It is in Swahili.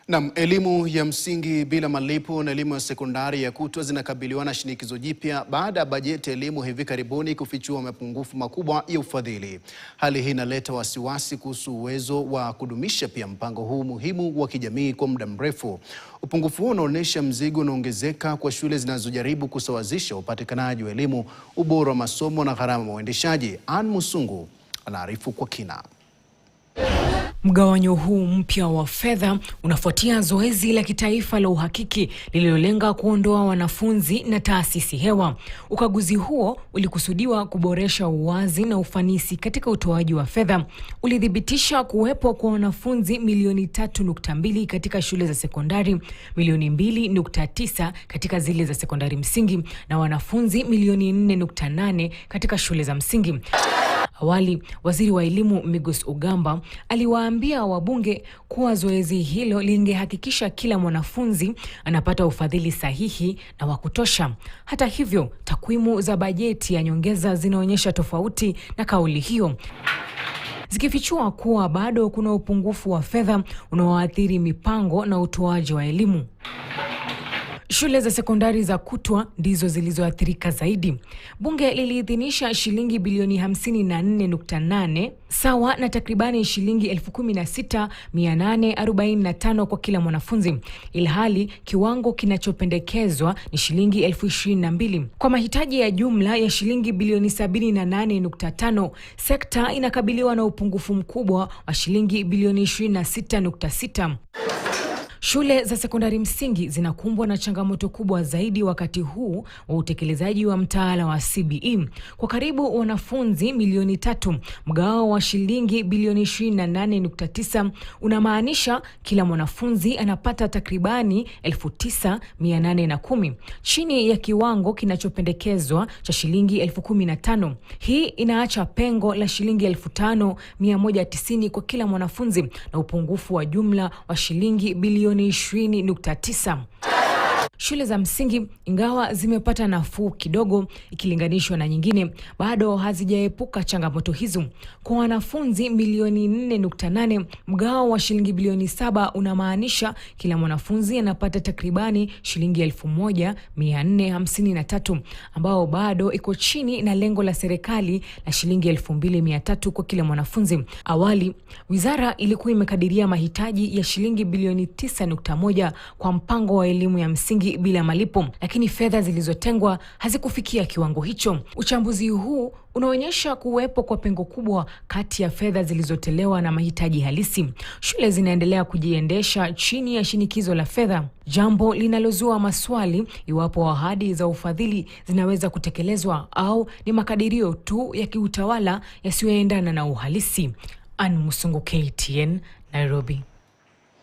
Naam, elimu ya msingi bila malipo na elimu ya sekondari ya kutwa zinakabiliwa na shinikizo jipya baada ya bajeti ya elimu hivi karibuni kufichua mapungufu makubwa ya ufadhili. Hali hii inaleta wasiwasi kuhusu uwezo wa kudumisha pia mpango huu muhimu wa kijamii kwa muda mrefu. Upungufu huu unaonyesha mzigo unaongezeka kwa shule zinazojaribu kusawazisha upatikanaji wa elimu, ubora wa masomo na gharama ya uendeshaji. Ann Musungu anaarifu kwa kina. Mgawanyo huu mpya wa fedha unafuatia zoezi la kitaifa la uhakiki lililolenga kuondoa wanafunzi na taasisi hewa. Ukaguzi huo ulikusudiwa kuboresha uwazi na ufanisi katika utoaji wa fedha. Ulithibitisha kuwepo kwa wanafunzi milioni 3.2 katika shule za sekondari, milioni 2.9 katika zile za sekondari msingi na wanafunzi milioni 4.8 katika shule za msingi. Awali, waziri wa elimu Migos Ogamba aliwaambia wabunge kuwa zoezi hilo lingehakikisha kila mwanafunzi anapata ufadhili sahihi na wa kutosha. Hata hivyo, takwimu za bajeti ya nyongeza zinaonyesha tofauti na kauli hiyo, zikifichua kuwa bado kuna upungufu wa fedha unaoathiri mipango na utoaji wa elimu. Shule za sekondari za kutwa ndizo zilizoathirika zaidi. Bunge liliidhinisha shilingi bilioni 54.8 sawa na takribani shilingi 16,845 kwa kila mwanafunzi, ilhali kiwango kinachopendekezwa ni shilingi 22,000. Kwa mahitaji ya jumla ya shilingi bilioni 78.5, sekta inakabiliwa na upungufu mkubwa wa shilingi bilioni 26.6. Shule za sekondari msingi zinakumbwa na changamoto kubwa zaidi wakati huu wa utekelezaji wa mtaala wa CBE. Kwa karibu wanafunzi milioni 3, mgao wa shilingi bilioni 28.9 unamaanisha kila mwanafunzi anapata takribani 9,810, chini ya kiwango kinachopendekezwa cha shilingi 15,000. Hii inaacha pengo la shilingi 5,190 kwa kila mwanafunzi na upungufu wa jumla wa shilingi bilioni 20.9. Shule za msingi, ingawa zimepata nafuu kidogo ikilinganishwa na nyingine, bado hazijaepuka changamoto hizo. Kwa wanafunzi milioni 4.8, mgao wa shilingi bilioni 7 unamaanisha kila mwanafunzi anapata takribani shilingi 1,453, ambao bado iko chini na lengo la serikali la shilingi 2,300 kwa kila mwanafunzi. Awali, wizara ilikuwa imekadiria mahitaji ya shilingi bilioni 9.1 kwa mpango wa elimu ya msingi bila malipo, lakini fedha zilizotengwa hazikufikia kiwango hicho. Uchambuzi huu unaonyesha kuwepo kwa pengo kubwa kati ya fedha zilizotolewa na mahitaji halisi. Shule zinaendelea kujiendesha chini ya shinikizo la fedha, jambo linalozua maswali iwapo ahadi za ufadhili zinaweza kutekelezwa au ni makadirio tu ya kiutawala yasiyoendana na uhalisi. Ann Musungu, KTN, Nairobi.